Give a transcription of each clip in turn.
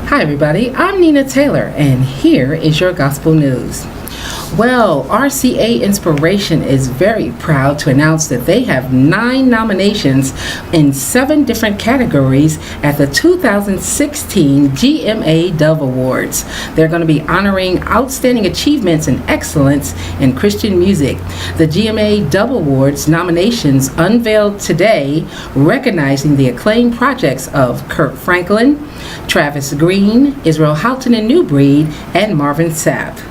Hi, everybody. I'm Nina Taylor, and here is your gospel news. Well, RCA Inspiration is very proud to announce that they have 9 nominations in 7 different categories at the 2016 GMA Dove Awards. They're going to be honoring outstanding achievements and excellence in Christian music. The GMA Dove Awards nominations unveiled today, recognizing the acclaimed projects of Kirk Franklin, Travis Green, Israel Houghton and New Breed, and Marvin Sapp.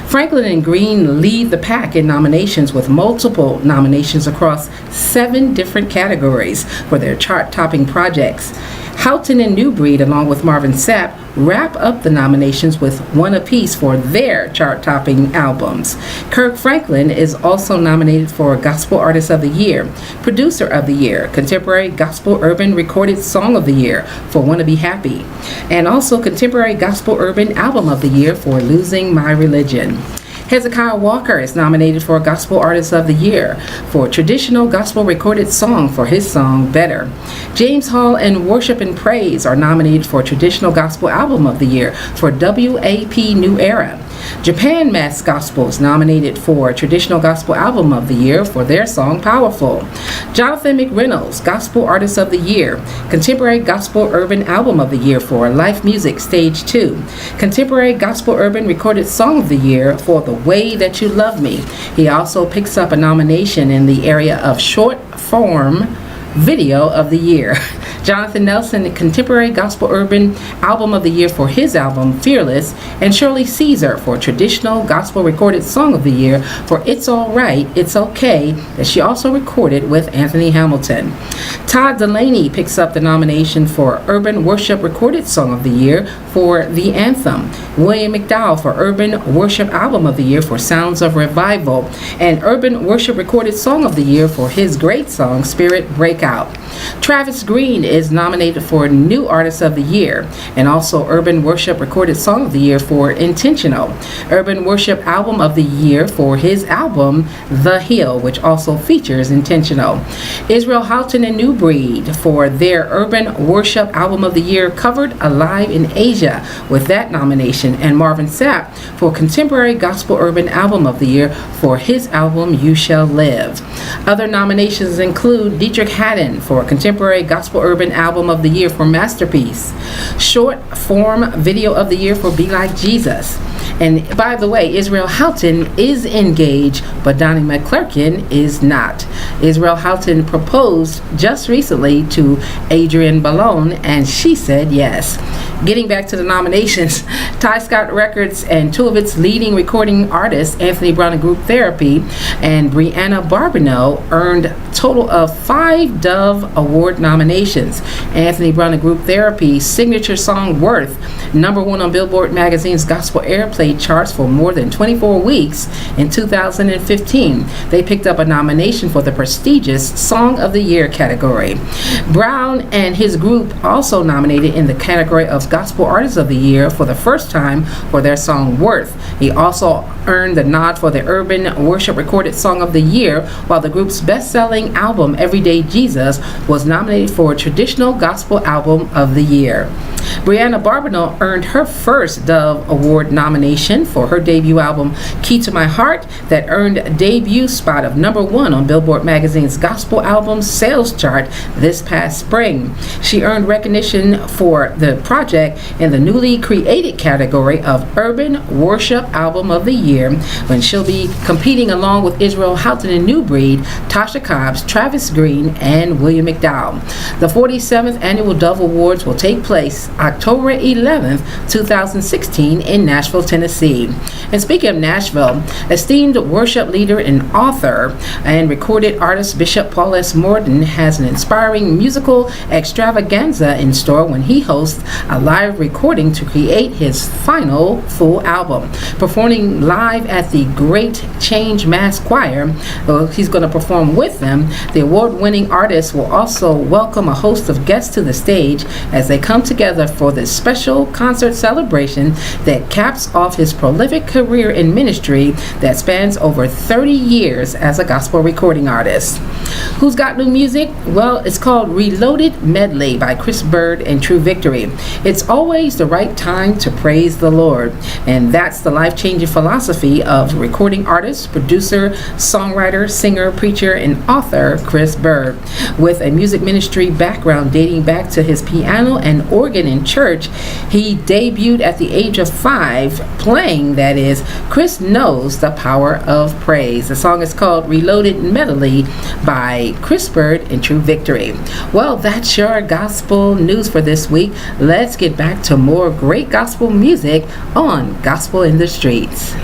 Franklin and Green lead the pack in nominations with multiple nominations across 7 different categories for their chart-topping projects. Houghton and New Breed, along with Marvin Sapp, wrap up the nominations with 1 apiece for their chart-topping albums. Kirk Franklin is also nominated for Gospel Artist of the Year, Producer of the Year, Contemporary Gospel Urban Recorded Song of the Year for Wanna Be Happy, and also Contemporary Gospel Urban Album of the Year for Losing My Religion. Hezekiah Walker is nominated for Gospel Artist of the Year for Traditional Gospel Recorded Song for his song Better. James Hall and Worship and Praise are nominated for Traditional Gospel Album of the Year for WAP New Era. Japan Mass Gospel is nominated for Traditional Gospel Album of the Year for their song Powerful. Jonathan McReynolds, Gospel Artist of the Year, Contemporary Gospel Urban Album of the Year for Life Music Stage 2, Contemporary Gospel Urban Recorded Song of the Year for The Way That You Love Me. He also picks up a nomination in the area of Short Form Video of the Year. Jonathan Nelson, Contemporary Gospel Urban Album of the Year for his album Fearless, and Shirley Caesar for Traditional Gospel Recorded Song of the Year for It's All Right, It's Okay, that she also recorded with Anthony Hamilton. Todd Delaney picks up the nomination for Urban Worship Recorded Song of the Year for The Anthem, William McDowell for Urban Worship Album of the Year for Sounds of Revival, and Urban Worship Recorded Song of the Year for his great song Spirit Breakout. Travis Green is nominated for New Artist of the Year and also Urban Worship Recorded Song of the Year for Intentional, Urban Worship Album of the Year for his album The Hill, which also features Intentional. Israel Houghton and New Breed for their Urban Worship Album of the Year covered Alive in Asia with that nomination, and Marvin Sapp for Contemporary Gospel Urban Album of the Year for his album You Shall Live. Other nominations include Dietrich Haddon for Contemporary Gospel Urban Album of the Year for Masterpiece, Short Form Video of the Year for Be Like Jesus. And by the way, Israel Houghton is engaged, but Donnie McClurkin is not. Israel Houghton proposed just recently to Adrienne Ballone, and she said yes. Getting back to the nominations, Ty Scott Records and 2 of its leading recording artists, Anthony Brown and Group Therapy and Brianna Barbineau, earned a total of 5 Dove Award nominations. Anthony Brown and Group Therapy's signature song Worth, #1 on Billboard Magazine's Gospel Airplay charts for more than 24 weeks in 2015. They picked up a nomination for the prestigious Song of the Year category. Brown and his group also nominated in the category of Gospel Artist of the Year for the first time for their song Worth. He also earned the nod for the Urban Worship Recorded Song of the Year, while the group's best-selling album Everyday Jesus was nominated for Traditional Gospel Album of the Year. Brianna Barbineau earned her first Dove Award nomination for her debut album Key to My Heart, that earned a debut spot of #1 on Billboard Magazine's Gospel Album Sales chart this past spring. She earned recognition for the project in the newly created category of Urban Worship Album of the Year, when she'll be competing along with Israel Houghton and New Breed, Tasha Cobbs, Travis Green, and William McDowell. The 47th Annual Dove Awards will take place October 11th, 2016 in Nashville, Tennessee. And speaking of Nashville, esteemed worship leader and author and recorded artist Bishop Paul S. Morton has an inspiring musical extravaganza in store when he hosts a live recording to create his final full album. Performing live at the Great Change Mass Choir, he's going to perform with them. The award-winning artist will also welcome a host of guests to the stage as they come together together for this special concert celebration that caps off his prolific career in ministry that spans over 30 years as a gospel recording artist. Who's got new music? Well, it's called Reloaded Medley by Chris Bird and True Victory. It's always the right time to praise the Lord, and that's the life-changing philosophy of recording artist, producer, songwriter, singer, preacher, and author Chris Bird. With a music ministry background dating back to his piano and organ in church, he debuted at the age of 5, playing, that is, Chris Knows the Power of Praise. The song is called Reloaded Medley by Chris Bird and True Victory. Well, that's your gospel news for this week. Let's get back to more great gospel music on Gospel in the Streets.